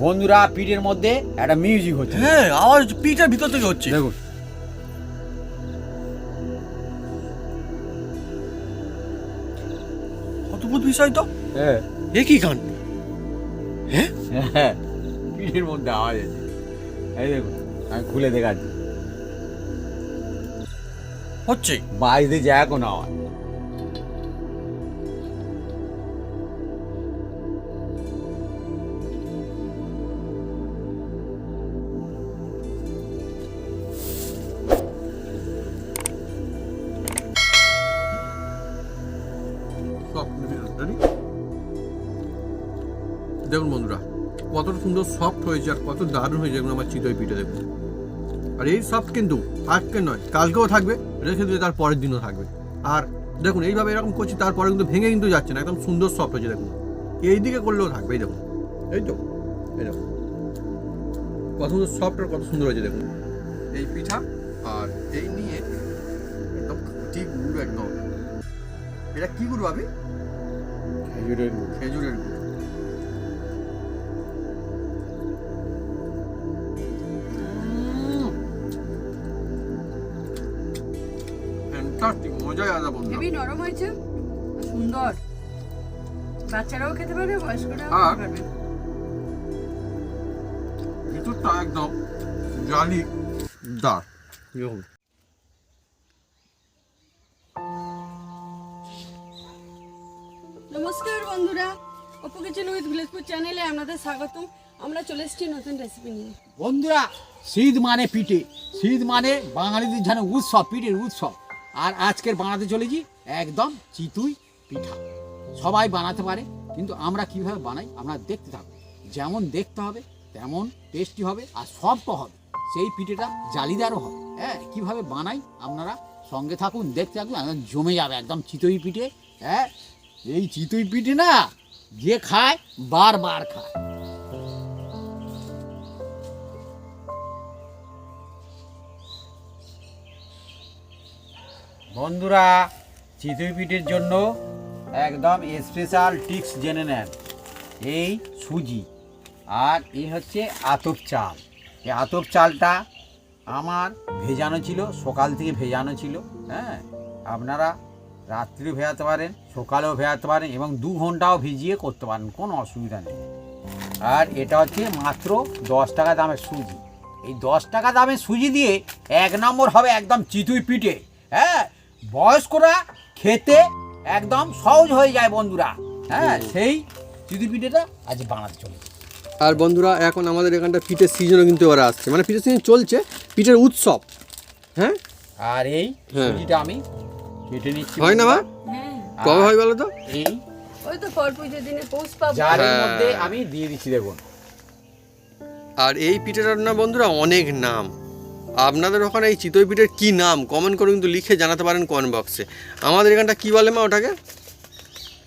বন্ধুরা পিঠের মধ্যে একটা মিউজিক হচ্ছে। হ্যাঁ, আওয়াজ পিঠের ভিতর থেকে হচ্ছে। দেখুন অদ্ভুত বিষয় তো। হ্যাঁ এ কি গান? হ্যাঁ, হ্যাঁ পিঠের মধ্যে আওয়াজ আছে। এই দেখুন আমি খুলে দেখাচ্ছি, হচ্ছে। বাইরে যায় কোনো আওয়াজ। দেখুন বন্ধুরা, কতটা সুন্দর সফট হয়েছে আর কত দারুণ হয়েছে এগুলো আমার চিতই পিঠে। দেখুন, আর এই সফট কিন্তু আজকে নয়, কালকেও থাকবে, রেখে দিলে তার পরের দিনও থাকবে। আর দেখুন এইভাবে এরকম করছি, তারপরে কিন্তু ভেঙে কিন্তু যাচ্ছে না, একদম সুন্দর সফট হয়েছে। দেখুন এই দিকে করলেও থাকবে। এই দেখুন, এই তো এই দেখুন কত সুন্দর সফট আর কত সুন্দর হয়েছে। দেখুন এই পিঠা আর এই নিয়ে একদম ঠিক গুঁড়ো একদম। এটা কি গুঁড়ো পাবি? খেজুরের গুড়। খেজুরের গুঁড়ো। ফ্যান্টাস্টিক, মজাই আলাদা বন্ধু। হেভি নরম হয়েছে, সুন্দর, বাচ্চারাও খেতে পারবে, বয়স্করাও আর খেতে পারবে। ভিতরটা একদম জালি দার। দেখুন নমস্কার বন্ধুরা, অপু কিচেন উইথ ভিলেজপুর চ্যানেলে আপনাদের স্বাগতম। আমরা চলে এসেছি নতুন রেসিপি নিয়ে। বন্ধুরা শীত মানে পিঠে, শীত মানে বাঙালিদের যেন উৎসব, পিঠের উৎসব। আর আজকের বানাতে চলেছি একদম চিতই পিঠা। সবাই বানাতে পারে, কিন্তু আমরা কিভাবে বানাই আপনারা দেখতে থাকুন। যেমন দেখতে হবে তেমন টেস্টি হবে আর সফট হবে, সেই পিঠেটা জালিদারও হবে। হ্যাঁ, কীভাবে বানাই আপনারা সঙ্গে থাকুন, দেখতে থাকুন, একদম জমে যাবে একদম চিতই পিঠে। হ্যাঁ, এই চিতই পিঠে না যে খায় বারবার খায়। বন্ধুরা চিতই পিঠের জন্য একদম স্পেশাল টিপস জেনে নেন। এই সুজি আর এই হচ্ছে আতপ চাল। এই আতপ চালটা আমার ভেজানো ছিল, সকাল থেকে ভেজানো ছিল। হ্যাঁ, আপনারা রাত্রিও ভেজাতে পারেন, সকালেও ভেজাতে পারেন এবং 2 ঘন্টাও ভিজিয়ে করতে পারেন, কোনো অসুবিধা নেই। আর এটা হচ্ছে মাত্র 10 টাকা দামের সুজি। এই 10 টাকা দামের সুজি দিয়ে 1 নম্বর হবে একদম চিতই পিঠে। হ্যাঁ, বয়স্করা খেতে একদম সহজ হয়ে যায় বন্ধুরা। হ্যাঁ, সেই চিতই পিঠেটা আজ বানাতে চলেছে। আর বন্ধুরা, এখন আমাদের এখানটা পিঠের সিজনও কিন্তু এবার আসছে, মানে পিঠের সিজন চলছে, পিঠের উৎসব। হ্যাঁ, আর এই সুজিটা আমি কেটে নিচ্ছি। হয় না মা? হ্যাঁ, কবে হয় বলো তো? এই ওই তো পর পুজোর দিনে পৌষ পাবো। জারের মধ্যে আমি দিয়ে দিচ্ছি, দেখুন। আর এই পিঠেটার না বন্ধুরা অনেক নাম। আপনাদের ওখানে এই চিতই পিঠের কী নাম কমেন্ট করে কিন্তু লিখে জানাতে পারেন কমেন্ট বক্সে। আমাদের এখানটা কী বলে মা ওটাকে?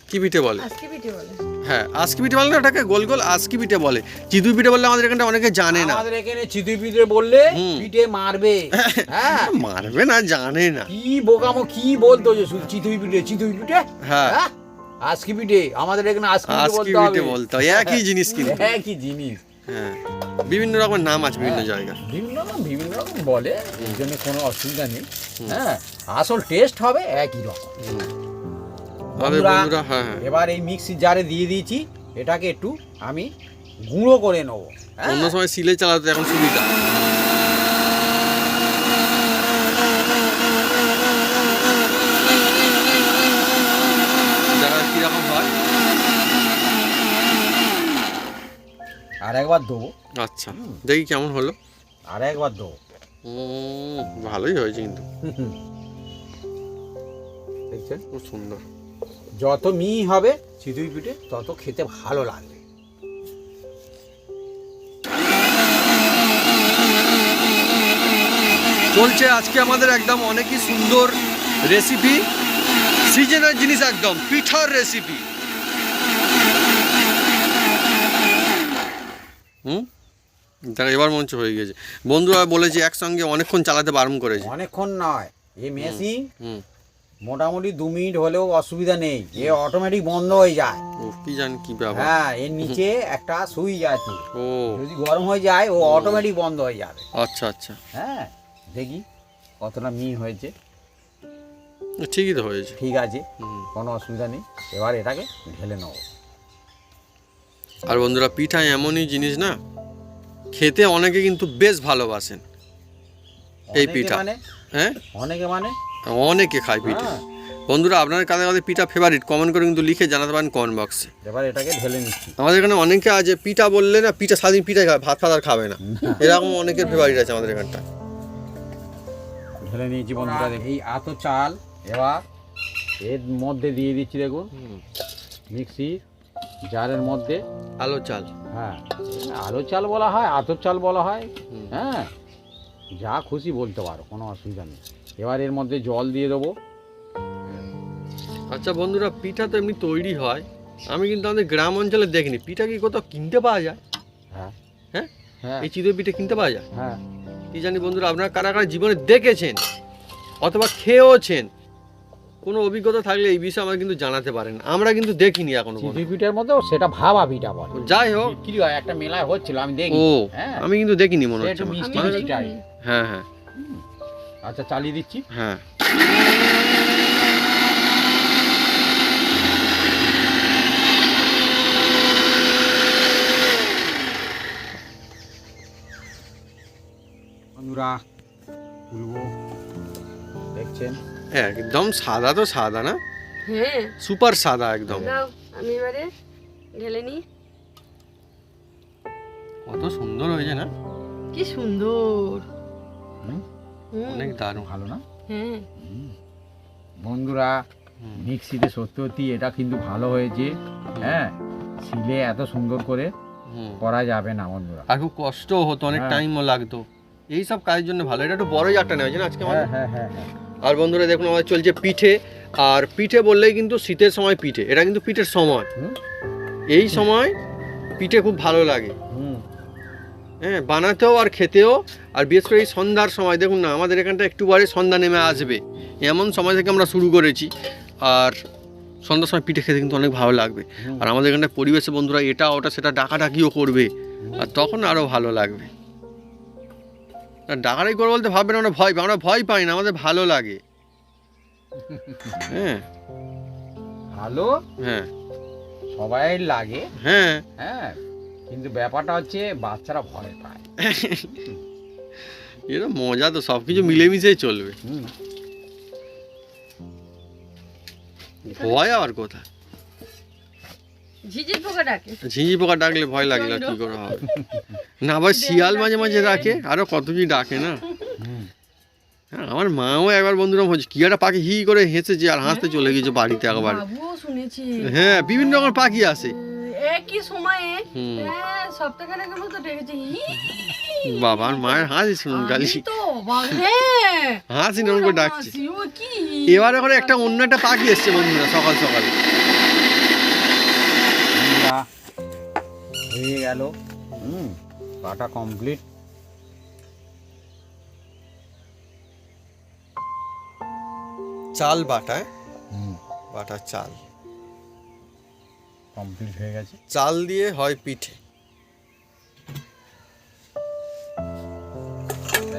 কী পিঠে বলে? আজকে পিঠে বলে। হ্যাঁ, আজকি পিঠে বলে না ওটাকে, গোল গোল আজকি পিঠে বলে। চিতই পিঠে বললে আমাদের এখানটা অনেকে জানে না। আমাদের এখানে চিতই পিঠে বললে পিঠে মারবে। হ্যাঁ, মারবে না, জানে না। কি বোকামো কি বলতো যে শুধু চিতই পিঠে চিতই পিঠে। হ্যাঁ, আজকি পিঠে, আমাদের এখানে আজকি আজকি পিঠে বলতে হয়, একই জিনিস কিন্তু। একই জিনিস। হ্যাঁ, বিভিন্ন রকমের নাম আছে বিভিন্ন জায়গায়, বিভিন্ন রকম বলে, এই জন্য কোনো অসুবিধা নেই। হ্যাঁ, আসল টেস্ট হবে একই রকম। বন্ধুরা। হ্যাঁ, এবার এই মিক্সি জারে দিয়ে দিয়েছি, এটাকে একটু আমি গুঁড়ো করে নেবো। অন্য সময় সিলে চালাতে এখন সুবিধা। দেখা কিরকম হয়। আর একবার দেবো। আচ্ছা, দেখি কেমন হলো। আর একবার দেবো। ভালোই হয়েছে কিন্তু, দেখছেন খুব সুন্দর। যত মিহি হবে চিতই পিঠে তত খেতে ভালো লাগবে। চলছে আজকে আমাদের একদম অনেকই সুন্দর রেসিপি, সিজনের জিনিস, একদম পিঠার রেসিপি। দেখা এবার মঞ্চ হয়ে গেছে। বন্ধুরা বলেছে একসঙ্গে অনেকক্ষণ চালাতে বারণ করেছে। অনেকক্ষণ নয়, এই মেশিন মোটামুটি 2 মিনিট হলেও অসুবিধা নেই, এ অটোমেটিক বন্ধ হয়ে যায়। ও কি জানি কি ব্যাপার। হ্যাঁ, এর নিচে একটা সুইচ আছে, ও যদি গরম হয়ে যায় ও অটোমেটিক বন্ধ হয়ে যাবে। আচ্ছা আচ্ছা, হ্যাঁ, দেখি কতটা মিহি হয়েছে। ঠিকই তো হয়েছে। ঠিক আছে, হুম। কোনো অসুবিধা নেই। এবার এটাকে ঢেলে নেবো। আর বন্ধুরা, পিঠা এমনই জিনিস না, খেতে অনেকে কিন্তু বেশ ভালোবাসেন এই অনেকে পিঠা। মানে হ্যাঁ, অনেকে মানে অনেকে খায় পিঠা। হ্যাঁ। বন্ধুরা, আপনার কাছে কাছে পিঠা ফেভারিট কমেন্ট করে কিন্তু লিখে জানাতে পারেন কমেন্ট বক্সে। এবার এটাকে ঢেলে নিচ্ছি। আমাদের এখানে অনেকে আছে পিঠা বললে না, পিঠা সারাদিন পিঠা খাবে, ভাত ফাত আর খাবে না, এরকম অনেকের ফেভারিট আছে আমাদের এখানটা। ঢেলে নিয়েছি বন্ধুরা। এই আতো চাল এবার এর মধ্যে দিয়ে দিচ্ছি, দেখুন মিক্সি জারের মধ্যে। আলো চাল, হ্যাঁ, আলো চাল বলা হয়, আতর চাল বলা হয়, হ্যাঁ, যা খুশি বলতে পারো, কোনো অসুবিধা নেই। এবার এর মধ্যে জল দিয়ে দেবো। আচ্ছা বন্ধুরা, পিঠা তো এমনি তৈরি হয়, আমি কিন্তু আমাদের গ্রাম অঞ্চলে দেখিনি। পিঠা কি কোথাও কিনতে পাওয়া যায়? হ্যাঁ হ্যাঁ, হ্যাঁ এই চিতই পিঠা কিনতে পাওয়া যায়? হ্যাঁ, কি জানি বন্ধুরা, আপনারা কারা কারা জীবনে দেখেছেন অথবা খেয়েওছেন, কোনো অভিজ্ঞতা থাকলে এই বিষয়ে আমাকে কিন্তু জানাতে পারেন। আমরা কিন্তু দেখিনি এখনো পর্যন্ত। চিতই পিঠার মধ্যেও সেটা ভাবা পিঠা বলে। যাই হোক, বিক্রি হয়, একটা মেলায় হচ্ছিল, আমি দেখি। ও হ্যাঁ, আমি কিন্তু দেখিনি মনে সে হচ্ছে একটু আমার। মিষ্টি মানে- মিষ্টি টাইপ। হ্যাঁ হ্যাঁ আচ্ছা, চালিয়ে দিচ্ছি। হ্যাঁ, বন্ধুরা খুলবো, দেখছেন একদম সাদা তো সাদা না, হ্যাঁ, সুপার সাদা একদম। দাও আমি এবারে ঢেলে নিই। কত সুন্দর হয়েছে না, কি সুন্দর। হুম, অনেক দারুণ। ভালো না হ্যাঁ, বন্ধুরা? মিক্সিতে সত্যি সত্যি এটা কিন্তু ভালো হয়েছে। হ্যাঁ, শিলে এত সুন্দর করে হুম। করা যাবে না বন্ধুরা। আর খুব কষ্টও হতো, অনেক হ্যাঁ। টাইমও লাগতো, এই সব কাজের জন্য ভালো। এটা একটু বড়ই একটা নেওয়া না আজকে হ্যাঁ আমাদের। হ্যাঁ হ্যাঁ হ্যাঁ, আর বন্ধুরা দেখুন, আমাদের চলছে পিঠে। আর পিঠে বললেই কিন্তু শীতের সময় পিঠে, এটা কিন্তু পিঠের সময়। হুম, এই সময় পিঠে খুব ভালো লাগে, হুম, হ্যাঁ, বানাতেও আর খেতেও। আর বিশেষ করে এই সন্ধ্যার সময় দেখুন না, আমাদের এখানটা একটু পরে সন্ধ্যা নেমে আসবে, এমন সময় থেকে আমরা শুরু করেছি। আর সন্ধ্যার সময় পিঠে খেতে কিন্তু অনেক ভালো লাগবে। আর আমাদের এখানটা পরিবেশে বন্ধুরা এটা ওটা সেটা ডাকাডাকিও করবে, আর তখন আরও ভালো লাগবে। ডাকাডাকি করে বলতে ভাববেন আমরা ভয় পাই, আমরা ভয় পাই না, আমাদের ভালো লাগে। হ্যাঁ ভালো হ্যাঁ সবাই লাগে। হ্যাঁ, হ্যাঁ, কিন্তু ব্যাপারটা হচ্ছে বাচ্চারা ভয় পায়। এটা মজা তো, সব কিছু মিলেমিশেই চলবে, হুম, ভয় আবার কোথায়? ঝিঝির পোকা ডাকে। ঝিঁঝি পোকা ডাকলে ভয় লাগলে আর কি করে হবে? না ভাই, শিয়াল মাঝে মাঝে ডাকে, আরো কত কি ডাকে না। হুম, হ্যাঁ, আমার মাও একবার বন্ধুরা হচ্ছে কি একটা পাখি হি করে হেসেছে আর হাসতে চলে গেছে বাড়িতে একবার। বাবুও শুনেছি। হ্যাঁ, বিভিন্ন রকম পাখি আসে। একই সময়ে হুম। সপ্তাহখানেকের মতো ডেকেছে। বাবা, আর মায়ের হাসি শুনুন খালি, আমি তো অবাক, হ্যাঁ। হাসি নরম করে ডাকছে। হাসি, ও কি? এবার এখন একটা অন্য একটা পাখি এসছে বন্ধুরা সকাল সকাল। বন্ধুরা, হয়ে গেল। হুম, কাটা কমপ্লিট। চাল বাটা, হুম, বাটা চাল, কমপ্লিট হয়ে গেছে। চাল দিয়ে হয় পিঠে।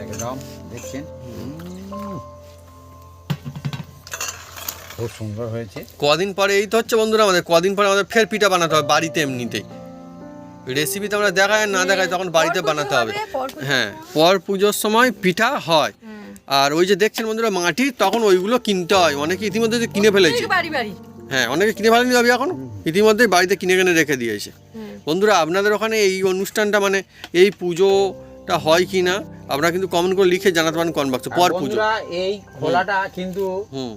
একদম দেখছেন, খুব সুন্দর হয়েছে। কদিন পরে এই তো হচ্ছে বন্ধুরা, আমাদের কদিন পরে আমাদের ফের পিঠা বানাতে হবে বাড়িতে। এমনিতেই রেসিপিতে আমরা দেখায় না দেখায় তখন বাড়িতে বানাতে হবে। হ্যাঁ, পর পুজোর সময় পিঠা হয়। আর ওই যে দেখছেন বন্ধুরা মাটি, তখন ওইগুলো কিনতে হয়, অনেকে ইতিমধ্যে যে কিনে ফেলেছে। বাড়ি বাড়ি। হ্যাঁ, অনেকে কিনে ফেলেনি ভাবি, এখন ইতিমধ্যেই বাড়িতে কিনে কিনে রেখে দিয়েছে। বন্ধুরা, আপনাদের ওখানে এই অনুষ্ঠানটা মানে এই পুজোটা হয় কি না আপনারা কিন্তু কমেন্ট করে লিখে জানাতে পারেন কমেন্ট বক্সে। পর পুজো বন্ধুরা, এই খোলাটা কিন্তু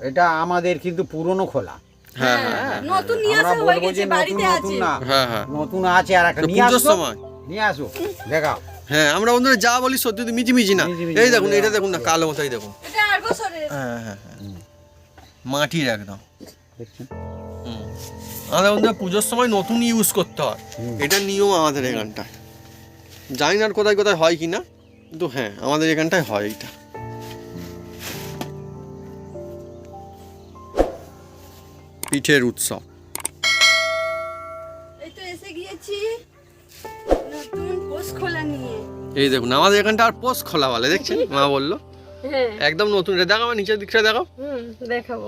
এটা আমাদের কিন্তু পুরনো খোলা। হ্যাঁ হ্যাঁ নতুন নিয়ে আমরা আসা হয়ে বলবো গেছে, যে নতুন বাড়িতে নতুন আছে। না, হ্যাঁ হ্যাঁ, নতুন আছে আর একটা তো নিয়ে পুজোর আসো, সময় নিয়ে আসো, দেখাও। হ্যাঁ, আমরা বন্ধুরা যা বলি সত্যি তো মিচিমিচি না। মিচিমিচি এই দেখুন, বলে এটা দেখুন না, কালো মতোই দেখুন। এটা 8 বছরের। হ্যাঁ হ্যাঁ হ্যাঁ, মাটির একদম। দেখছেন, আমাদের বন্ধুরা পুজোর সময় নতুন ইউজ করতে হয়, এটা নিয়ম আমাদের এখানটায়। জানি না আর কোথায় কোথায় হয় কি না, কিন্তু হ্যাঁ আমাদের এখানটায় হয় এইটা। পিঠের উৎসব। এই তো এসে গিয়েছি নতুন পোস্ট খোলা নিয়ে। এই দেখুন আমাদের এখানটা আর পোস্ট খোলা বলে, দেখছেন মা বললো হ্যাঁ একদম নতুন। এটা দেখো আমার নিচের দিকটা দেখো, দেখাবো।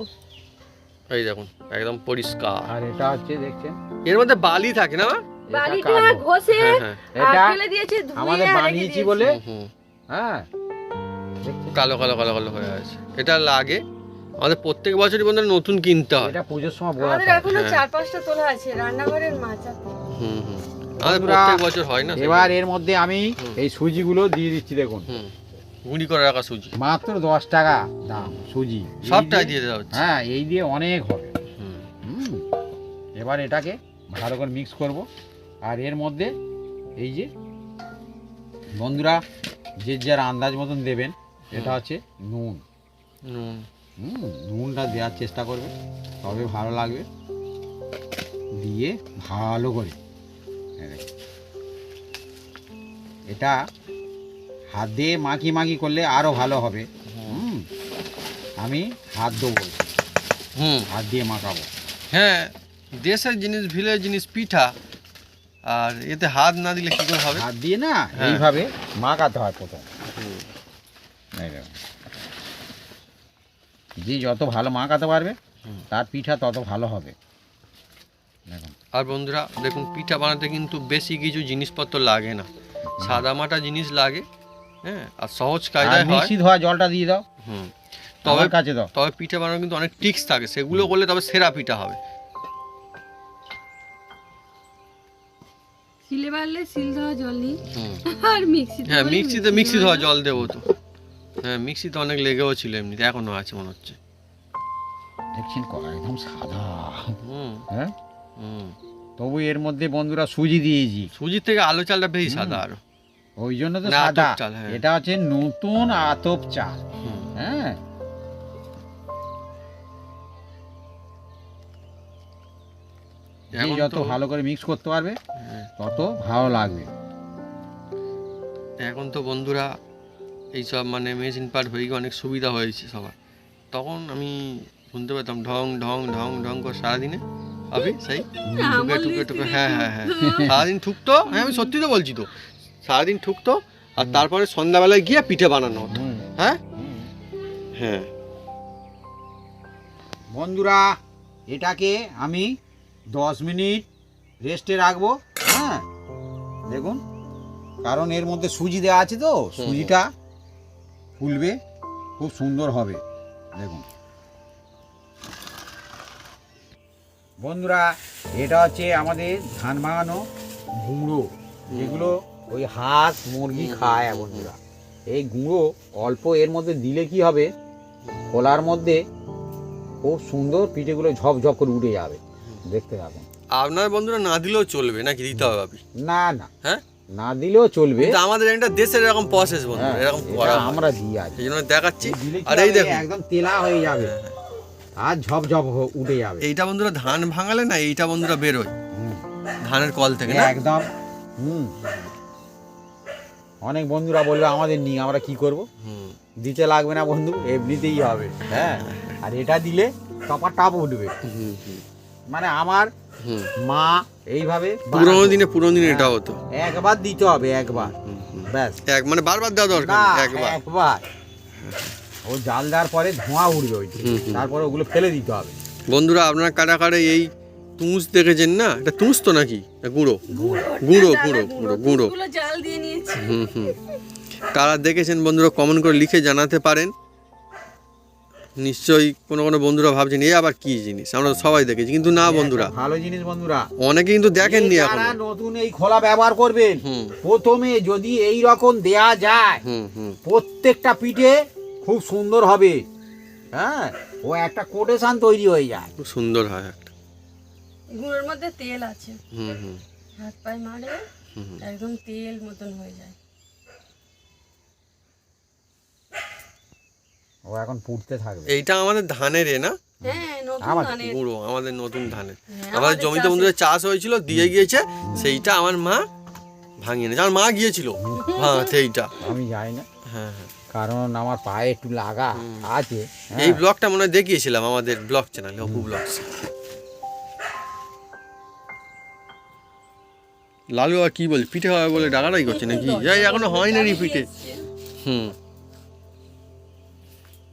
এই দেখুন একদম পরিষ্কার। আর এটা হচ্ছে দেখছেন এর মধ্যে বালি থাকে না মা? বাড়িটা কালো। ঘষে হ্যাঁ এটা ফেলে দিয়েছে, ধুয়ে আমাদের রেখে বানিয়েছি দিয়েছে। বলে হুম হ্যাঁ দেখছেন? কালো কালো কালো কালো হয়ে আছে। এটা লাগে আমাদের প্রত্যেক বছরই বন্ধুরা নতুন কিনতে হয়। এটা পুজোর সময় আমাদের বোঝাতে এখনো হ্যাঁ। 4-5টা তোলা আছে রান্নাঘরের মাচাতে। আমাদের বন্ধুরা, প্রত্যেক বছর হয় না। এবার এর মধ্যে আমি হুম। এই সুজিগুলো দিয়ে দিচ্ছি দেখুন। গুঁড়ি করে রাখা সুজি মাত্র 10 টাকা দাম সুজি, এই সবটাই দিয়ে- দিয়ে দেওয়া হচ্ছে। হ্যাঁ এই দিয়ে অনেক হবে। হুম। হুম। এবার এটাকে ভালো করে মিক্স করব। আর এর মধ্যে এই যে বন্ধুরা যে যার আন্দাজ মতন দেবেন, এটা হচ্ছে নুন। নুন নুনটা দেওয়ার চেষ্টা করবে, তবে ভালো লাগবে। দিয়ে ভালো করে এই দেখুন। এটা হাত দিয়ে মাখি মাখি করলে আরও ভালো হবে। আমি হাত দেবো, হাত দিয়ে মাখাবো। হ্যাঁ, দেশের জিনিস ভিলের জিনিস পিঠা, আর এতে হাত না দিলে কি করে হবে? হাত দিয়ে না হ্যাঁ। এইভাবে মাখাতে হয় প্রথম। এই দেখুন। যে যত ভালো মাখাতে পারবে তার পিঠা তত ভালো হবে। দেখুন আর বন্ধুরা দেখুন পিঠা বানাতে কিন্তু বেশি কিছু জিনিসপত্র লাগে না, সাদা মাটা জিনিস লাগে। হ্যাঁ, আর সহজ আর কায়দায় হয়। মিক্সি ধোয়া জলটা দিয়ে দাও, তবে আমার কাছে দাও। তবে পিঠা বানানো কিন্তু অনেক টিক্স থাকে, সেগুলো করলে তবে সেরা পিঠা হবে। সিলে বাড়লে সিল ধোয়া জল নিই আর মিক্সিতে হ্যাঁ, করে মিক্সি ধোয়া জল দেবো তো। হ্যাঁ, মিক্সিতে অনেক লেগেও ছিল, এমনিতে এখনো আছে মনে হচ্ছে। দেখছেন একদম সাদা। হুম হ্যাঁ, হুম তবু এর মধ্যে বন্ধুরা সুজি দিয়েছি, সুজির থেকে আলু চালটা বেশি সাদা আরো। ওই জন্য তো না, সাদা। আতপ চাল, হ্যাঁ। এটা হচ্ছে নতুন আতপ চাল। হুম। হ্যাঁ, যে এখন যত তো- ভালো করে মিক্স করতে পারবে হ্যাঁ, তত ভালো লাগবে। এখন তো বন্ধুরা এইসব মানে মেশিন পার্ট হয়ে গিয়ে অনেক সুবিধা হয়েছে সবার। তখন আমি শুনতে পেতাম ঢং ঢং ঢং ঢং করে সারাদিনে হবে সেই ঠুকে ঠুকে ঠুকে। হ্যাঁ হ্যাঁ হ্যাঁ, সারাদিন ঠুকতো। হ্যাঁ, আমি সত্যি তো বলছি তো, সারাদিন ঠুকতো আর তারপরে সন্ধ্যাবেলায় গিয়ে পিঠে বানানো হতো। হুম, হ্যাঁ হুম। হ্যাঁ বন্ধুরা এটাকে আমি 10 মিনিট রেস্টে রাখবো। হ্যাঁ দেখুন, কারণ এর মধ্যে সুজি দেওয়া আছে তো, সুজিটা ফুলবে, খুব সুন্দর হবে। দেখুন বন্ধুরা, এটা হচ্ছে আমাদের ধান ভাঙানো গুঁড়ো, যেগুলো ওই হাঁস মুরগি খায় বন্ধুরা। এই গুঁড়ো অল্প এর মধ্যে দিলে কি হবে, খোলার মধ্যে খুব সুন্দর পিঠেগুলো ঝপঝপ করে উঠে যাবে। দেখতে থাকুন। আপনার বন্ধুরা না দিলেও চলবে নাকি, দিতে হবে আপনি? না না, হ্যাঁ, না দিলেও চলবে। কিন্তু আমাদের একটা দেশের এরকম প্রসেস বন্ধু, হ্যাঁ, এরকম এটা করা হয়। আমরা দিই আর এই জন্য দেখাচ্ছি। দিলে কি আর এই হবে, দেখুন একদম তেলা হয়ে যাবে আর ঝপঝপ উঠে যাবে। এইটা বন্ধুরা ধান ভাঙালে না, এইটা বন্ধুরা বেরোয় হুম, ধানের কল থেকে না। একদম। অনেক বন্ধুরা বলবে আমাদের নিয়ে আমরা কি করব, হুম। দিতে লাগবে না বন্ধু, এমনিতেই হবে। হ্যাঁ, আর এটা দিলে টপা টাপ উঠবে। মানে আমার মা এইভাবে পুরোনো বানাতো। দিনে এটা হতো। একবার দিতে হবে, একবার ব্যাস। মানে বারবার দেওয়া দরকার না, নেই, একবার। একবার ও জাল দেওয়ার পরে ধোঁয়া উঠবে ওই তারপরে ওগুলো ফেলে দিতে হবে। বন্ধুরা আপনার কাটা এই তুষ দেখেছেন না, এটা তুষ তো নাকি না গুঁড়ো? গুঁড়ো গুঁড়ো গুঁড়ো গুঁড়ো। গুলো জাল দিয়ে নিয়েছি। কারা দেখেছেন বন্ধুরা কমেন্ট করে লিখে জানাতে পারেন। নিশ্চয়ই কোনো কোনো বন্ধুরা ভাবছেন এই আবার কি জিনিস, আমরা তো সবাই দেখেছি, কিন্তু না বন্ধুরা, ভালো জিনিস বন্ধুরা, অনেকে কিন্তু দেখেননি এই এখন। যারা নতুন এই খোলা ব্যবহার করবেন, হুম। প্রথমে যদি এই রকম দেয়া যায়, প্রত্যেকটা পিঠে খুব সুন্দর হবে। হ্যাঁ, ও একটা কোটেশন তৈরি হয়ে যায়। খুব সুন্দর হয় একটা। গুঁড়োর মধ্যে তেল আছে, হুম হুম হাত পায়ে মারে একদম তেল মতন হয়ে যায়। ও এখন পুড়তে থাকবে। এইটা আমাদের ধানের না হ্যাঁ, নতুন আমার ধানের। গুঁড়ো, আমাদের নতুন ধানের। হ্যাঁ, আমাদের আমাদের জমিতে চাষে- বন্ধুরা চাষ হয়েছিল, দিয়ে গিয়েছে, সেইটা আমার মা ভাঙিয়ে নিয়েছে। আমার মা গিয়েছিল ভাঙাতে এইটা। আমি যাই না, হ্যাঁ হ্যাঁ, কারণ আমার পায়ে একটু লাগা আছে। হ্যাঁ। এই ব্লগটা মনে হয় দেখিয়েছিলাম আমাদের ব্লগ চ্যানেলে, অপু ব্লগস। লালু আর কি বল, পিঠে হবে বলে ডাকাডাকি করছে নাকি? এই এখনো হয় না রে পিঠে। হুম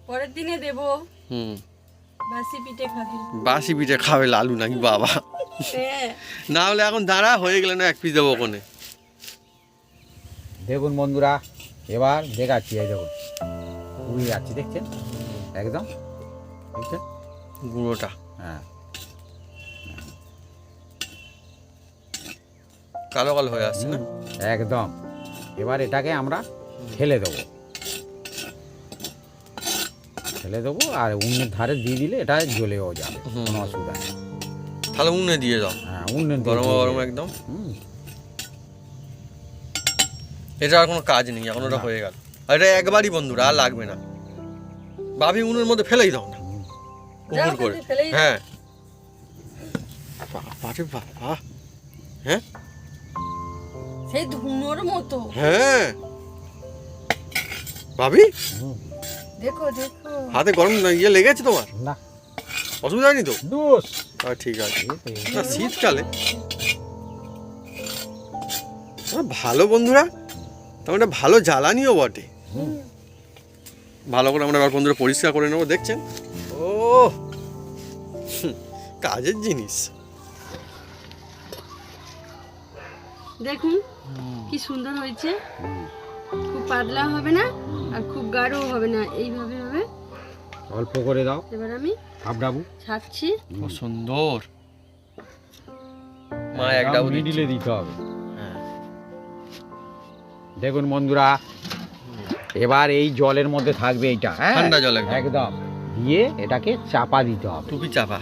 পরের দিনে দেবো। হুম বাসি পিঠে খাবি। বাসি পিঠে খাবে লালু নাকি বাবা? হ্যাঁ না হলে এখন দাঁড়া, হয়ে গেলে না এক পিস দেবো ওখানে। দেখুন বন্ধুরা, এবার দেখাচ্ছি। এই দেখুন উড়ে যাচ্ছে, দেখছেন একদম, দেখছেন গুঁড়োটা হ্যাঁ কালো কালো হয়ে আসছে না? একদম। এবার এটাকে আমরা ফেলে দেবো, ফেলে দেবো আর উনুনের ধারে দিয়ে দিলে এটা জ্বলেও যাবে, কোনো অসুবিধা নেই। তাহলে উনুনে দিয়ে দাও, হ্যাঁ উনুনে দিয়ে গরম দিলে- গরম একদম। হুম, এটা আর কোনো কাজ নেই, এখন ওটা হয়ে গেল। আর এটা একবারই বন্ধুরা, আর লাগবে না। ভাবি উনুনের মধ্যে ফেলেই দাও না, যাও, উপর করে। ফেলেই দাও। হ্যাঁ বাবা রে বাবা, হ্যাঁ সেই ধুনোর মতো। হ্যাঁ ভাবি হুম, দেখো দেখো। হাতে গরম ইয়ে লেগেছে তোমার? না অসুবিধা হয়নি তো? দোষ ঠিক আছে। এই তো এই। না শীতকালে ভালো বন্ধুরা, তার একটা ভালো জ্বালানিও বটে। হুম, ভালো করে আমরা এবার বন্ধুরা পরিষ্কার করে নেবো, দেখছেন? ও কাজের জিনিস। দেখুন কি সুন্দর হয়েছে। খুব পাতলা হবে না আর খুব গাঢ় হবে না, এইভাবে হবে। অল্প করে দাও, এবার আমি হাবডাবু ছাড়ছি। খুব সুন্দর। মা এক ডাবু দিচ্ছে। মিডিলে দিতে হবে। হ্যাঁ। দেখুন বন্ধুরা, এবার এই জলের মধ্যে থাকবে এইটা, হ্যাঁ ঠান্ডা জল একদম। একদম, দিয়ে এটাকে চাপা দিতে হবে। টুপি চাপা।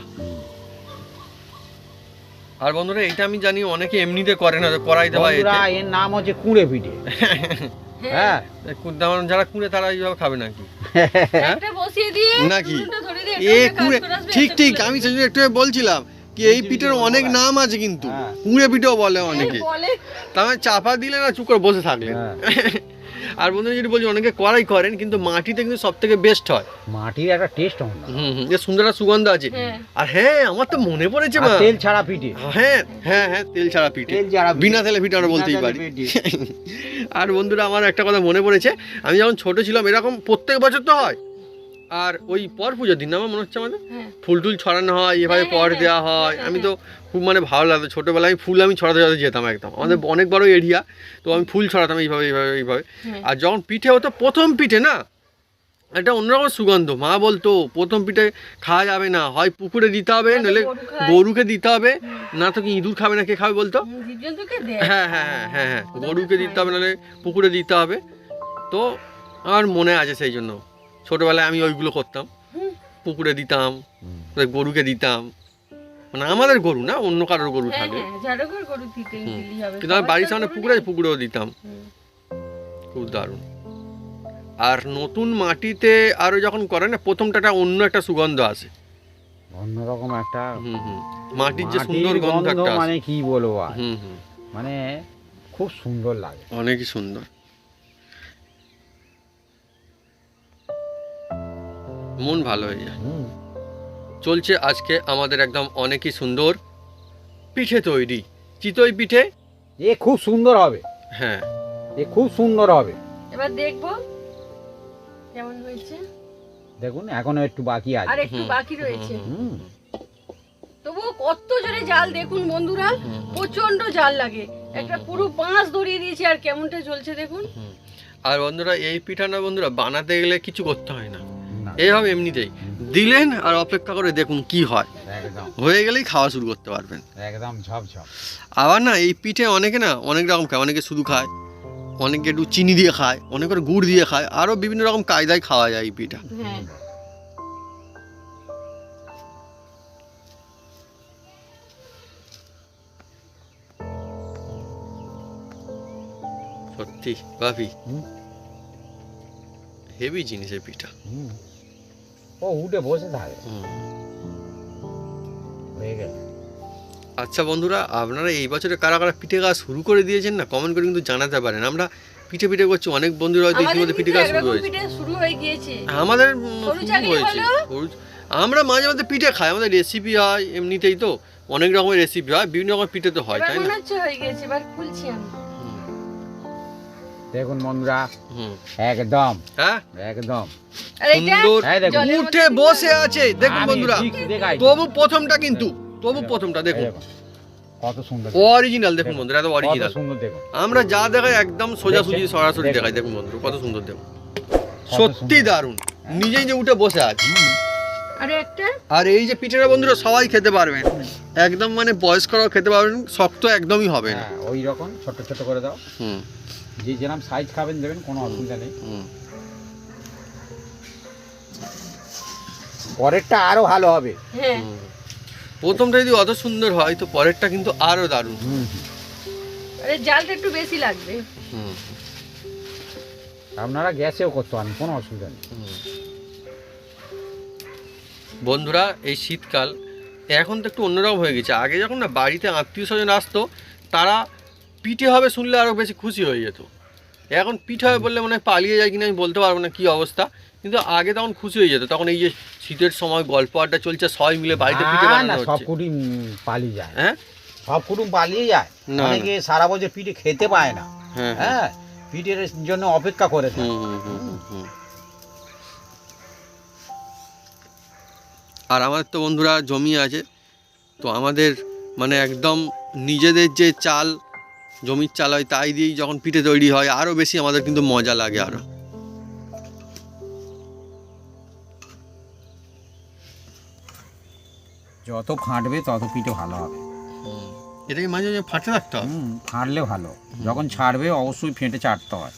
আর বন্ধুরা এটা আমি জানি অনেকে এমনিতে করে না, করাই দেওয়া বন্ধুরা এর নাম হচ্ছে কুঁড়ে পিঠে। হ্যাঁ যারা কুঁড়ে তারা এইভাবে খাবে নাকি? একটা বসিয়ে দিয়ে নাকি? উনুনটা ধরে দিয়ে এ একটা কাজ কুঁড়ে, করে আসবে, ঠিক একটা ঠিক, তুলে আমি সেই জন্য একটু আগে বলছিলাম কি এই পিঠের অনেক নাম আছে কিন্তু, হ্যাঁ। কুঁড়ে পিঠেও বলে দেবে। অনেকে। বলে তার মানে চাপা দিলে না চুপ করে বসে থাকলে। হ্যাঁ। আর বন্ধুরা যেটা বলছি অনেকে করাই করেন, কিন্তু মাটিতে কিন্তু সব থেকে বেস্ট হয়। মাটির একটা টেস্ট হয় না, যে সুন্দর একটা সুগন্ধ আছে। হ্যাঁ। আর হ্যাঁ আমার তো মনে পড়েছে আর মা, তেল ছাড়া পিঠে। হ্যাঁ হ্যাঁ হ্যাঁ তেল ছাড়া পিঠে, তেল ছাড়া পিঠে। বিনা তেলে পিঠে আমরা বলতেই বিনা পারি। তেলে পিঠে। আর বন্ধুরা আমার একটা কথা মনে পড়েছে, আমি যখন ছোট ছিলাম এরকম প্রত্যেক বছর তো হয়। আর ওই পর পুজোর দিন আমার মনে হচ্ছে আমাদের হ্যাঁ। ফুল টুল ছড়ানো হয়, এভাবে হ্যাঁ, পর হ্যাঁ, দেওয়া হয়। হ্যাঁ, আমি তো খুব মানে ভালো লাগতো ছোটোবেলায়, আমি ফুল আমি ছড়াতে ছড়াতে যেতাম একদম। আমাদের অনেক বড় এরিয়া, তো আমি ফুল ছড়াতাম এইভাবে এইভাবে এইভাবে। হ্যাঁ। আর যখন পিঠে হতো প্রথম পিঠে না, একটা অন্যরকম সুগন্ধ। মা বলতো প্রথম পিঠে খাওয়া যাবে না, হয় পুকুরে দিতে হবে, নয়তো নইলে গরু খায়। গরুকে দিতে হবে, না তো কি ইঁদুর খাবে না কে খাবে বলতো? জীবজন্তুকে দেয়। হ্যাঁ হ্যাঁ হ্যাঁ হ্যাঁ হ্যাঁ গরুকে দিতে হবে, নাহলে পুকুরে দিতে হবে। তো আমার মনে আছে সেই জন্য ছোটোবেলায় আমি ওইগুলো করতাম, পুকুরে দিতাম, গরুকে দিতাম। মানে আমাদের গরু না, অন্য কারোর গরু হ্যাঁ থাকে, হ্যাঁ ঝাড়ুঘর গরু দিতেই দিলি হবে। কিন্তু আমার বাড়ির সামনে সবার তো পুকুরে, গরু পুকুরেও দিতাম। হুম। খুব দারুণ। আর নতুন মাটিতে আরও যখন করে না, প্রথমটা অন্য একটা সুগন্ধ আসে। অন্যরকম একটা মাটির যে সুন্দর মাটির গন্ধ একটা মানে আসে। কি বলবো আর, হুম মানে খুব সুন্দর লাগে। অনেকই সুন্দর, মন ভালো হয়ে যায়। হুম, চলছে আজকে আমাদের একদম অনেকই সুন্দর পিঠে তৈরি, চিতই পিঠে। এ খুব সুন্দর হবে, হ্যাঁ এ খুব সুন্দর হবে। এবার দেখবো কেমন হয়েছে। দেখুন এখনো একটু বাকি আর আছে। একটু বাকি রয়েছে। হুম, তবুও কত জোরে জাল দেখুন বন্ধুরা, প্রচন্ড জাল লাগে। একটা পুরো বাঁশ ধরিয়ে দিয়েছে আর কেমনটা জ্বলছে দেখুন। আর বন্ধুরা এই পিঠা না বন্ধুরা বানাতে গেলে কিছু করতে হয় না, না, এইভাবে এমনিতেই দিলেন আর অপেক্ষা করে দেখুন কি হয়, একদম হয়ে গেলেই খাওয়া শুরু করতে পারবেন। একদম ঝপঝপ। আবার না এই পিঠে অনেকে না অনেক রকম খায়, অনেকে শুধু খায়, অনেকে একটু চিনি দিয়ে খায়, অনেকে গুড় দিয়ে খায়, আরও বিভিন্ন রকম কায়দায় খাওয়া যায় এই পিঠা। হ্যাঁ সত্যি ভাবি হুম। হেভি জিনিস এই পিঠা। হুম, ও উঠে বসে থাকে, হয়ে গেল। আচ্ছা বন্ধুরা আপনারা এই বছরে কারা কারা পিঠে খাওয়া শুরু করে দিয়েছেন না কমেন্ট করে কিন্তু জানাতে পারেন। আমরা পিঠে পিঠে করছি, অনেক বন্ধুরা হয়তো আমাদের ইতিমধ্যে পিঠে খাওয়া শুরু হয়েছে। পিঠে শুরু হয়ে গিয়েছে। আমাদের সরু শুরু চাকরি হয়েছে। আমরা মাঝে মাঝে পিঠে খাই, আমাদের রেসিপি হয় এমনিতেই, তো অনেক রকমের রেসিপি হয়, বিভিন্ন রকমের পিঠে তো হয়, এবার তাই মনে না? হচ্ছে হয়ে গেছে, এবার খুলছি আমি। দেখুন বন্ধুরা, হুম। একদম হ্যাঁ, আর একদম এটা সুন্দর এই দেখুন। জলের মধ্যে উঠে দিতে বসে হবে। আছে, দেখুন আমি বন্ধুরা। ঠিক দেখাই। তবু প্রথমটা কিন্তু, তবু প্রথমটা এই দেখুন দেখুন, কত সুন্দর, অরিজিনাল, দেখুন বন্ধুরা, এত কত অরিজিনাল। সুন্দর দেখুন, আমরা যা দেখাই একদম সোজাসুজি দেখছেন? সরাসরি দেখুন। দেখাই, দেখুন বন্ধু কত সুন্দর, দেখুন কত সত্যি সুন্দর। দারুণ, নিজেই যে উঠে বসে আছে। আর একটা আর এই যে পিঠেটা বন্ধুরা সবাই খেতে পারবেন, একদম মানে বয়স্করাও খেতে পারবেন, শক্ত একদমই হবে না। হ্যাঁ, ওই রকম ছোট ছোট করে দাও, হুম যে যেরকম সাইজ খাবেন দেবেন, কোনো অসুবিধা নেই। হুম। পরেরটা আরো ভালো হবে। হ্যাঁ, হুম। প্রথমটা যদি অত সুন্দর হয় তো পরেরটা কিন্তু আরো দারুণ। আরে জালটা একটু বেশি লাগবে। হুম আপনারা গ্যাসেও করতে পারেন, কোনো অসুবিধা নেই। হুম। বন্ধুরা, এই শীতকাল এখন তো একটু অন্যরকম হয়ে গেছে। আগে যখন না বাড়িতে আত্মীয় স্বজন আসতো, তারা পিঠে হবে শুনলে আরও বেশি খুশি হয়ে যেত। এখন পিঠে হবে বললে মনে হয় পালিয়ে যায় কিনা আমি বলতে পারবো না কী অবস্থা, কিন্তু আগে তখন খুশি হয়ে যেত। তখন এই যে শীতের সময় গল্প আড্ডা চলছে, সবাই মিলে বাড়িতে পিঠে না, বানানো না, সব হচ্ছে। কুটুম পালিয়ে যায়, হ্যাঁ সব কুটুম পালিয়ে যায়। না, অনেকে সারা বছর পিঠে খেতে পায় না, হ্যাঁ হ্যাঁ, পিঠের জন্য অপেক্ষা করে থাকে। হুম হুম হুম হুম হুম। আর আমাদের তো বন্ধুরা জমি আছে, তো আমাদের মানে একদম নিজেদের যে চাল, জমির চাল হয়, তাই দিয়েই যখন পিঠে তৈরি হয় আরও বেশি আমাদের কিন্তু মজা লাগে আরও। যত ফাটবে তত পিঠে ভালো হবে। এটাকে মাঝে মাঝে ফাটে রাখতে হবে। ফাটলে ভালো, যখন ছাড়বে অবশ্যই ফেটে চাটতে হয়।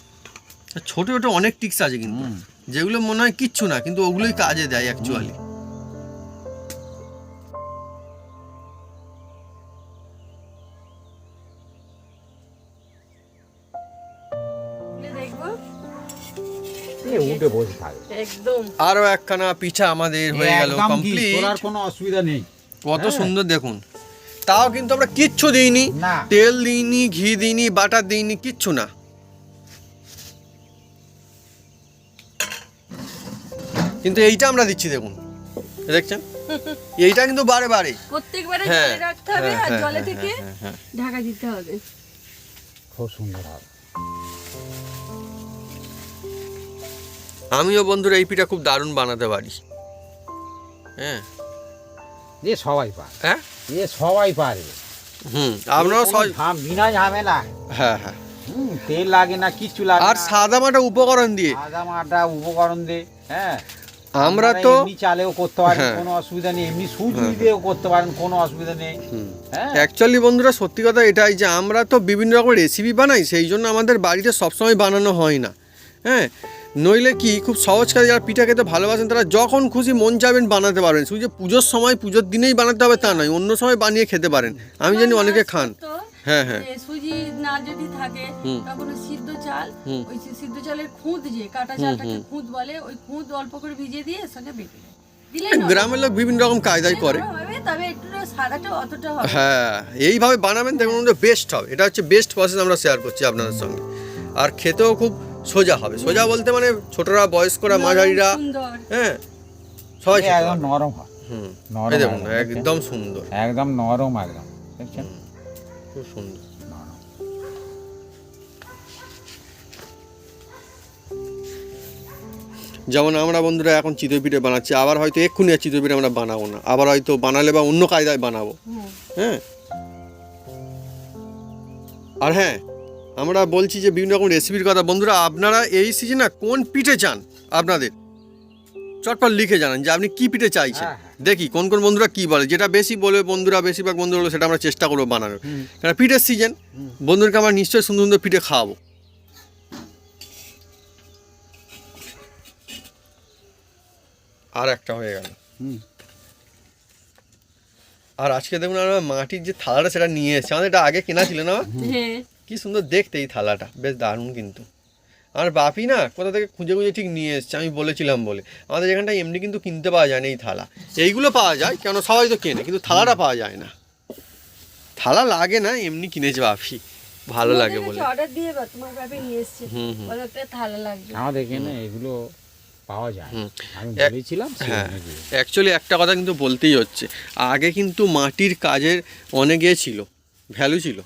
ছোটো ছোটো অনেক টিক্স আছে কিন্তু, হুম। যেগুলো মনে হয় কিচ্ছু না, কিন্তু ওগুলোই কাজে দেয় অ্যাকচুয়ালি। দেখবো উঠে বসে থাকে একদম। আরও একখানা পিঠা আমাদের হয়ে গেল একদম ঘি, কমপ্লিট। তোলার কোনো অসুবিধা নেই। কত হ্যাঁ। সুন্দর দেখুন, তাও কিন্তু আমরা কিচ্ছু দিইনি, না। তেল দিইনি, ঘি দিইনি, বাটার দিইনি, কিচ্ছু না। কিন্তু এইটা আমরা দিচ্ছি, দেখুন দেখছেন, এইটা কিন্তু বারে বারে প্রত্যেকবারে হ্যাঁ, জলে রাখতে হবে, হ্যাঁ, আর হ্যাঁ, জলে হ্যাঁ, থেকে হ্যাঁ, হ্যাঁ। ঢাকা দিতে হবে। খুব সুন্দর হবে। আমিও বন্ধুরা এই পিঠা খুব দারুণ বানাতে পারি। হ্যাঁ এ সবাই পারে, হ্যাঁ সবাই পারে। আপনারাও সবাই, বিনা ঝামেলা, হ্যাঁ হ্যাঁ। তেল লাগে না, কিচ্ছু লাগে আর না, সাদা মাটা উপকরণ দিয়ে আদা মাটা উপকরণ দিয়ে, হ্যাঁ, আমরা আপনারা তো এমনি চালেও করতে পারেন, হ্যাঁ। কোনো অসুবিধা নেই, এমনি সুজি দিয়েও করতে পারেন, কোনো অসুবিধা নেই। হ্যাঁ, অ্যাকচুয়ালি বন্ধুরা সত্যি কথা এটাই যে আমরা তো বিভিন্ন রকমের রেসিপি বানাই, সেই জন্য আমাদের বাড়িতে সবসময় বানানো হয় না। হ্যাঁ, নইলে কি খুব সহজ কাজে যারা পিঠা খেতে ভালোবাসেন তারা যখন খুশি মন চাইবেন বানাতে পারবেন। শুধু যে পুজোর সময়, পুজোর দিনেই বানাতে হবে তা নয়, অন্য সময় বানিয়ে খেতে পারেন। আমি জানি অনেকে খান। তো হ্যাঁ হ্যাঁ সুজি না যদি থাকে হুম। তখন ওই সিদ্ধ চাল, হুম। ওই সিদ্ধ চালের খুঁত, যে কাটা চালটাকে খুঁত বলে, ওই খুঁত অল্প করে ভিজিয়ে দিয়ে এর সঙ্গে বেটে দেয়। দিলে গ্রামের লোক বিভিন্ন রকম কায়দায় করে। হবে, তবে একটু সাদাটা অতটা হবে। হ্যাঁ, এইভাবে বানাবেন দেখুন বেস্ট হবে। এটা হচ্ছে বেস্ট প্রসেস আমরা শেয়ার করছি আপনাদের সঙ্গে। আর খেতেও খুব সোজা হবে। সোজা বলতে মানে ছোটরা, বয়স্করা, মাঝারিরা, সুন্দর। হ্যাঁ সবাই খেতে একদম পারবে। নরম হয়, হুম, নরম এই দেখুন একদম, একদম সুন্দর, একদম নরম, একদম দেখছেন, খুব সুন্দর। নরম। যেমন আমরা বন্ধুরা এখন চিতই পিঠে বানাচ্ছি, আবার হয়তো এক্ষুনি আর চিতই পিঠে আমরা বানাবো না, আবার হয়তো বানালে বা অন্য কায়দায় বানাবো। হুম। হ্যাঁ, আর হ্যাঁ আমরা বলছি যে বিভিন্ন রকম রেসিপির কথা। বন্ধুরা আপনারা এই সিজনে কোন পিঠে চান, আপনাদের চটপট লিখে জানান যে আপনি কি পিঠে চাইছেন। হ্যাঁ, দেখি কোন কোন বন্ধুরা কি বলে, যেটা বেশি বলে বন্ধুরা, বেশিরভাগ বন্ধুরা বলে সেটা আমরা চেষ্টা করবো বানানোর। কারণ পিঠের সিজন, বন্ধুদেরকে আমরা নিশ্চয়ই সুন্দর সুন্দর পিঠে খাওয়াবো। আর একটা হয়ে গেল। হুম। আর আজকে দেখুন আমরা মাটির যে থালাটা সেটা নিয়ে এসেছি, আমাদের এটা আগে কেনা ছিল না? হ্যাঁ, কি সুন্দর দেখতে এই থালাটা, বেশ দারুণ কিন্তু। আমার বাপি না কোথা থেকে খুঁজে খুঁজে ঠিক নিয়ে এসছে, আমি বলেছিলাম বলে। আমাদের এখানটায় এমনি কিন্তু কিনতে পাওয়া যায় না এই থালা। এইগুলো পাওয়া যায়, কেন সবাই তো কেনে, কিন্তু থালাটা পাওয়া যায় না। থালা লাগে না, এমনি কিনেছে বাপি, ভালো লাগে বলে। অর্ডার দিয়ে বা তোমার বাপে নিয়ে এসছে, হুম হুম। বলে একটা থালা লাগবে। আমাদের এখানে এগুলো পাওয়া যায়। হুম। আমি এক- বলেছিলাম হ্যাঁ অ্যাকচুয়ালি একটা কথা কিন্তু বলতেই হচ্ছে, আগে কিন্তু মাটির কাজের অনেক ছিল, ভ্যালু ছিল।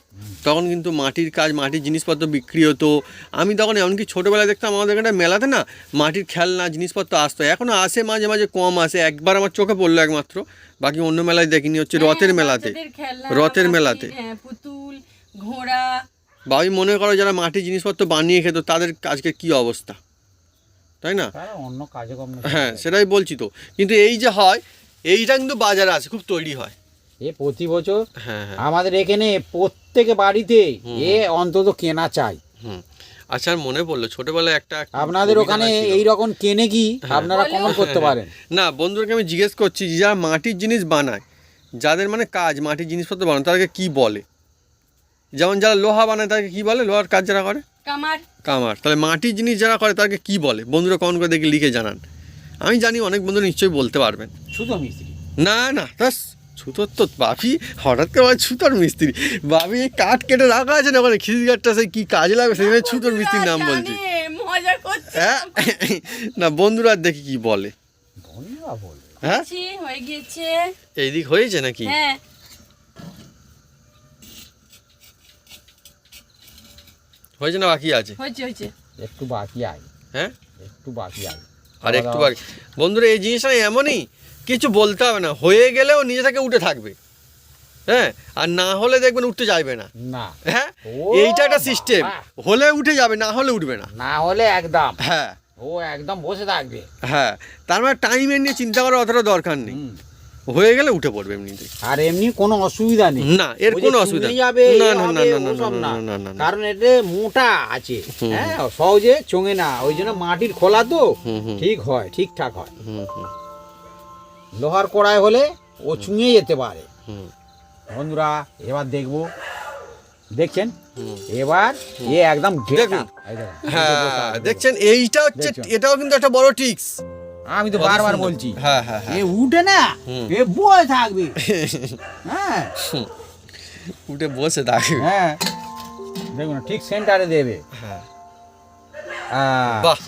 তখন কিন্তু মাটির কাজ, মাটির জিনিসপত্র বিক্রি হতো। আমি তখন এমনকি ছোটোবেলায় দেখতাম আমাদের এখানে মেলাতে না মাটির খেলনা জিনিসপত্র আসতো, এখনও আসে মাঝে মাঝে, কম আসে। একবার আমার চোখে পড়লো একমাত্র, বাকি অন্য মেলায় দেখিনি, হচ্ছে রথের মেলাতে। বাচ্চাদের খেলনা, রথের মাটির, মেলাতে। হ্যাঁ, পুতুল, ঘোড়া। বা ওই মনে করো যারা মাটির জিনিসপত্র বানিয়ে খেত তাদের আজকে কী অবস্থা, তাই না? তারা অন্য কাজকর্ম। হ্যাঁ সেটাই বলছি তো। কিন্তু এই যে হয়, এইটা কিন্তু বাজারে আছে, খুব তৈরি হয়। এ প্রতি বছর হ্যাঁ হ্যাঁ। আমাদের এখানে প্রত্যেক বাড়িতে এ অন্তত কেনা চাই। হুম। আচ্ছা আর মনে পড়লো ছোটবেলায় একটা আপনাদের কবিতা ওখানে ছিল। এই রকম কেনে কি আপনারা কমেন্ট করতে পারেন। না বন্ধুদেরকে আমি জিজ্ঞেস করছি, যারা মাটির জিনিস বানায়, যাদের মানে কাজ মাটির জিনিসপত্র বানায়, তাদেরকে কি বলে? যেমন যারা লোহা বানায় তাদেরকে কি বলে? লোহার কাজ যারা করে কামার। কামার। তাহলে মাটির জিনিস যারা করে তাদেরকে কি বলে? বন্ধুরা কমেন্ট করে দেখে লিখে জানান। আমি জানি অনেক বন্ধুরা নিশ্চয়ই বলতে পারবেন। শুধু মিস্ত্রি। না না ব্যাস, ছুতোর তো বাপি হঠাৎ করে বলে ছুতোর মিস্ত্রি। বাপি এই কাঠ কেটে রাখা আছে না ওখানে, খিসগাটটা সেই কী কাজে লাগবে সেই জন্য ছুতোর মিস্ত্রির নাম বলছি। জানে, মজা করছে। হ্যাঁ না বন্ধুরা দেখি কি বলে। বন্ধুরা বলবে হ্যাঁ হয়ে গিয়েছে। এই দিক হয়েছে নাকি? হ্যাঁ, হয়েছে না বাকি আছে? হয়েছে হয়েছে। একটু বাকি আয়, হ্যাঁ একটু বাকি আয়। আর একটু বাকি। বন্ধুরা এই জিনিসটা এমনই, কিছু বলতে হবে না, হয়ে গেলেও নিজে থেকে উঠে থাকবে। হ্যাঁ আর না হলে দেখবেন উঠতে চাইবে না। না, হ্যাঁ ও এইটা একটা সিস্টেম, বাবা। হলে উঠে যাবে, না হলে উঠবে না। না হলে একদম হ্যাঁ ও একদম বসে থাকবে। হ্যাঁ, তার মানে টাইমের নিয়ে চিন্তা করার অতটা দরকার নেই, হুম। হয়ে গেলে উঠে পড়বে এমনিতে। আর এমনি কোনো অসুবিধা নেই। না এর ওই যে কোনো চুলে অসুবিধা যাবে, না এ না না হবে, না না ওসব না না। না না না। কারণ এটা মোটা আছে, হুম। হ্যাঁ সহজে চঙে না, ওই জন্য মাটির খোলা তো হুম হুম ঠিক হয়, ঠিকঠাক হয়। হুম হুম লোহার কড়াই হলে ও চুঙে যেতে পারে। হুম বন্ধুরা এবার দেখবো, দেখছেন হুম। এবার এ একদম দেখুন। হ্যাঁ দেখছেন এইটা হচ্ছে, দেখছেন। এটাও কিন্তু একটা বড় ট্রিক্স। আমি তো বারবার বলছি, হ্যাঁ হ্যাঁ হ্যাঁ এ উঠে না, হুম। এ বয়ে থাকবে। হ্যাঁ উঠে বসে থাকবে। হ্যাঁ দেখুন ঠিক সেন্টারে দেবে। হ্যাঁ আহ, বাহ,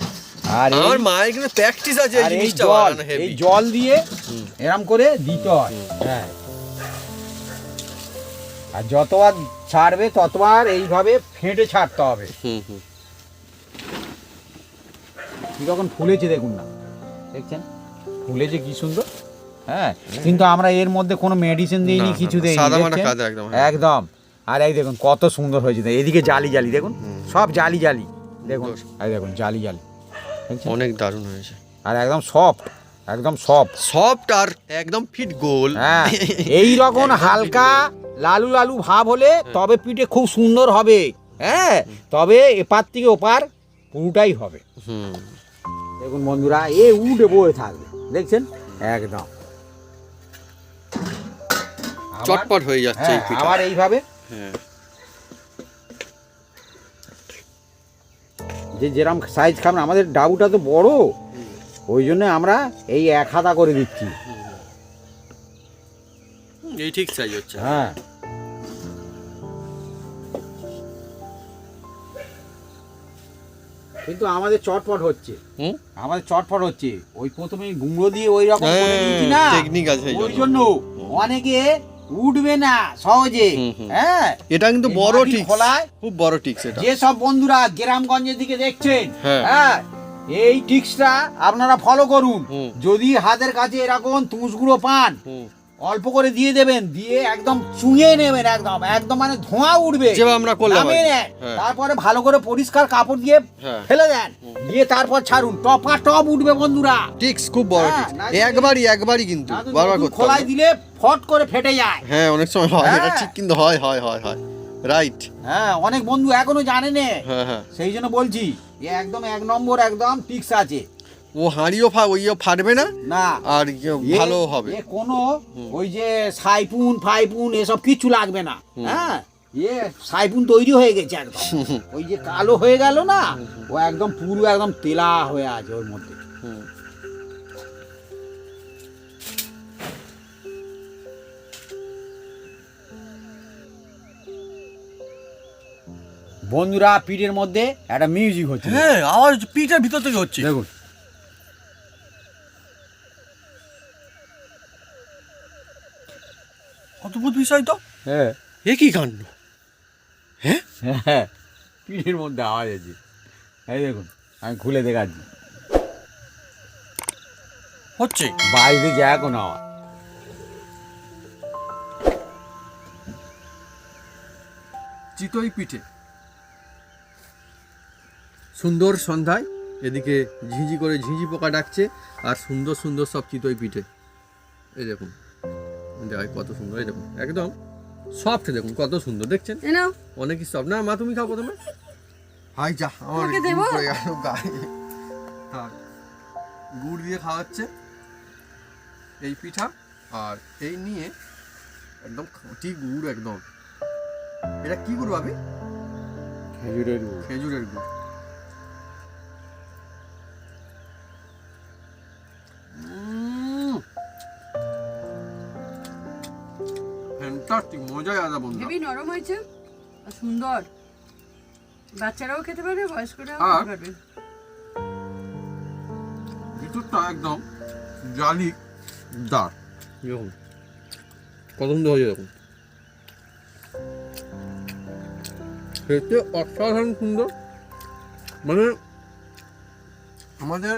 আর এই- আমার মায়ের কিন্তু প্র্যাকটিস আছে এই আর এই জিনিসটা জল, বানানো এই হেভি। জল দিয়ে হুম। এরম করে দিতে হয়। হ্যাঁ আর যতবার ছাড়বে ততবার এইভাবে ফেটে ছাড়তে হবে। হুম হুম যখন ফুলেছে দেখুন না, দেখছেন ফুলেছে কি সুন্দর। হ্যাঁ কিন্তু আমরা এর মধ্যে কোনো মেডিসিন দিইনি, না, না, কিছু না, দেইনি, সাদা মাটা দেখছেন? কাদা একদম, হ্যাঁ। একদম। আর এই দেখুন কত সুন্দর হয়েছে, এদিকে জালি জালি দেখুন, সব জালি জালি দেখুন, এই দেখুন জালি জালি, দেখছেন? অনেক দারুণ হয়েছে, আর একদম সফট, একদম সফট। সফট আর একদম ফিট গোল। হ্যাঁ এই রকম হালকা লালু লালু ভাব হলে তবে পিঠে খুব সুন্দর হবে। হ্যাঁ তবে এপার থেকে ওপার পুরোটাই হবে। হুম দেখুন বন্ধুরা এ উঠে বয়ে থাকবে, দেখছেন একদম। আবার- চটপট হয়ে যাচ্ছে এই হ্যাঁ, পিঠা। আবার এইভাবে হ্যাঁ যে যেরকম সাইজ খাবেন, আমাদের ডাবুটা তো বড়, ওই জন্য আমরা এই এক হাতা করে দিচ্ছি। এই ঠিক সাইজ হচ্ছে। হ্যাঁ কিন্তু আমাদের চটপট হচ্ছে, হুম আমাদের চটপট হচ্ছে। ওই প্রথমে গুঁড়ো দিয়ে ওই রকম করে দিচ্ছি না, টেকনিক আছে এই ওই জন্য। জন্য অনেকে উঠবে না সহজে। হুম, হুম। হ্যাঁ এটা কিন্তু এই বড় মাটির টিক্স, খোলায় খুব বড় টিক্স এটা। যে সব বন্ধুরা গ্রামগঞ্জের দিকে দেখছেন, হ্যাঁ। হ্যাঁ এই টিক্সটা আপনারা ফলো করুন। হুম। যদি হাতের কাছে এরকম তুষ গুঁড়ো পান, হুম। অল্প করে দিয়ে দেবেন, দিয়ে একদম চুঙে নেবেন, একদম একদম মানে ধোঁয়া উঠবে, যেভাবে আমরা করলাম নামিয়ে আর কি। নেন। হ্যাঁ। তারপরে ভালো করে পরিষ্কার কাপড় দিয়ে হ্যাঁ। ফেলে দেন, দিয়ে তারপর ছাড়ুন, টপা টপ উঠবে বন্ধুরা। টিক্স খুব বড় হ্যাঁ, টিক্স, না যদি- একবারই কিন্তু না তো বারবার নতুন করতে খোলায় হবে। দিলে ফট করে ফেটে যায়। হ্যাঁ অনেক সময় হয়, এটা হ্যাঁ। ঠিক কিন্তু হয় হয় হয় হয়, রাইট। হ্যাঁ অনেক বন্ধু এখনো জানে না, হ্যাঁ হ্যাঁ, সেই জন্য বলছি এ একদম এক নম্বর একদম টিক্স আছে। ও হাঁড়িও ওইও ফাটবে না, না আর এ- ভালো হবে। এ কোনো ওই যে সাইপুন ফাইপুন এসব কিছু লাগবে না। হ্যাঁ এ সাইপুন তৈরি হয়ে গেছে একদম, ওই যে কালো হয়ে গেল না, ও একদম পুরো একদম তেলা হয়ে আছে ওর মধ্যে। হুম। বন্ধুরা পিঠের মধ্যে একটা মিউজিক হচ্ছে, হ্যাঁ আওয়াজ পিঠের ভিতর থেকে হচ্ছে। দেখুন অদ্ভুত বিষয় তো। হ্যাঁ এ কি কাণ্ড! হ্যাঁ, হ্যাঁ পিঠের মধ্যে আওয়াজ আছে, এই দেখুন আমি খুলে দেখাচ্ছি, হচ্ছে। বাইরে যায় কোনো আওয়াজ। চিতই পিঠে সুন্দর সন্ধ্যায় এদিকে ঝিঝি করে ঝিঝি পোকা ডাকছে, আর সুন্দর সুন্দর সব চিতই পিঠে। এই দেখুন দেখাই কত সুন্দর, এই দেখুন একদম সফট, দেখুন কত সুন্দর দেখছেন, এ নাও অনেকই সফট। না মা তুমি খাও প্রথমে। হাই যা, আমার তোমাকে গুড় দেবো? পড়ে গেল গায়ে। হ্যাঁ, গুড় দিয়ে খাওয়াচ্ছে এই পিঠা, আর এই নিয়ে একদম খাঁটি গুড় একদম। এটা কি গুড় ভাবি? খেজুরের গুড়। খেজুরের গুড়। ফ্যান্টাস্টিক, মজাই আলাদা বন্ধু। হেবি নরম হয়েছে আর সুন্দর, বাচ্চারাও খেতে পারবে, বয়স্করাও আর- খেতে পারবে। ভিতরটা একদম জালি দার, দেখুন কত সুন্দর হয়েছে, দেখুন খেতে অসাধারণ সুন্দর। মানে আমাদের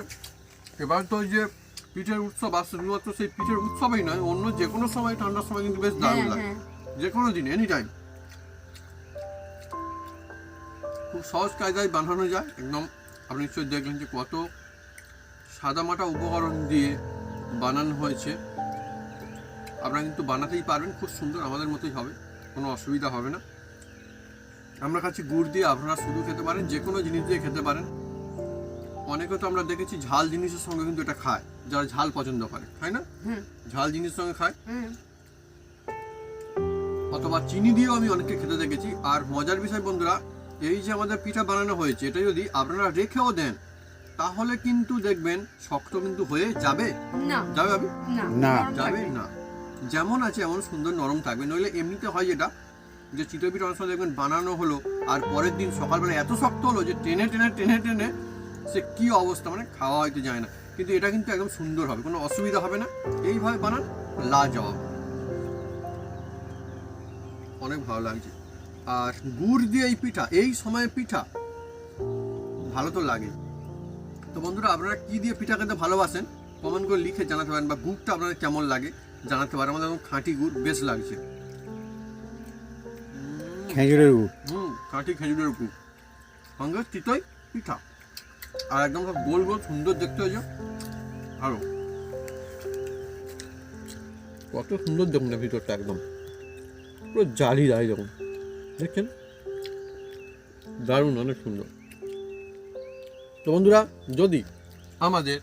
এবার তো ওই যে পিঠের উৎসব আসছে, শুধুমাত্র সেই পিঠের উৎসবেই নয়, অন্য যে কোনো সময় ঠান্ডার সময় কিন্তু বেশ দারুণ হ্যাঁ লাগে, হ্যাঁ যে কোনো দিন এনি টাইম। খুব সহজ কায়দায় বানানো যায় একদম। আপনি নিশ্চয়ই দেখলেন যে কত সাদামাটা উপকরণ দিয়ে বানানো হয়েছে। আপনারা কিন্তু বানাতেই পারবেন, খুব সুন্দর আমাদের মতোই হবে, কোনো অসুবিধা হবে না। আমরা খাচ্ছি গুড় দিয়ে, আপনারা শুধু খেতে পারেন, যে কোনো জিনিস দিয়ে খেতে পারেন। অনেকে তো আমরা দেখেছি ঝাল জিনিসের সঙ্গে কিন্তু এটা খায়, যারা ঝাল পছন্দ করে, তাই না? হুম ঝাল জিনিসের সঙ্গে খায়, হুম অথবা চিনি দিয়েও আমি অনেককে খেতে দেখেছি। আর মজার বিষয় বন্ধুরা, এই যে আমাদের পিঠা বানানো হয়েছে, এটা যদি আপনারা রেখেও দেন তাহলে কিন্তু দেখবেন শক্ত কিন্তু হয়ে যাবে। না যাবে ভাবি? না না। নরম যাবে থাকবে। না, যেমন আছে এমন সুন্দর নরম থাকবে। নইলে এমনিতে হয় যেটা, যে চিতই পিঠা অনেক সময় দেখবেন বানানো হলো আর পরের দিন সকালবেলা এত শক্ত হলো যে টেনে টেনে টেনে টেনে সে কি অবস্থা, মানে খাওয়া হয়তো যায় না। কিন্তু এটা কিন্তু একদম সুন্দর হবে, কোনো অসুবিধা হবে না। এইভাবে বানান, লাজবাব, অনেক ভালো লাগছে। আর গুড় দিয়ে এই পিঠা, এই সময় পিঠা ভালো তো লাগে। তো বন্ধুরা, আপনারা কি দিয়ে পিঠা খেতে ভালোবাসেন কমেন্ট করে লিখে জানাতে পারেন, বা গুড়টা আপনাদের কেমন লাগে জানাতে পারেন। আমাদের এখন খাঁটি গুড় বেশ লাগছে। খেজুরের গুড়। খাঁটি খেজুরের গুড় সঙ্গে চিতই পিঠা, আর একদম সব গোল গোল সুন্দর দেখতে হয়েছে। ভালো, কত সুন্দর দেখুন না ভিতরটা, একদম পুরো জালি জালি দেখুন, দেখছেন দারুণ, অনেক সুন্দর। তো বন্ধুরা, যদি আমাদের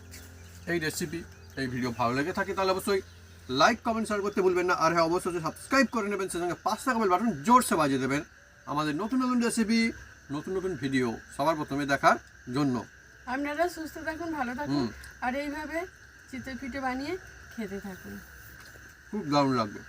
এই রেসিপি, এই ভিডিও ভালো লেগে থাকে তাহলে অবশ্যই লাইক কমেন্ট শেয়ার করতে ভুলবেন না। আর হ্যাঁ, অবশ্যই সাবস্ক্রাইব করে নেবেন, সেই সঙ্গে পাশে থাকা বেল বাটন জোরসে বাজিয়ে দেবেন আমাদের নতুন নতুন রেসিপি, নতুন নতুন ভিডিও সবার প্রথমে দেখার জন্য। আপনারা সুস্থ থাকুন, ভালো থাকুন, হুম। আর এইভাবে চিতই পিঠে বানিয়ে খেতে থাকুন। খুব দারুণ লাগবে।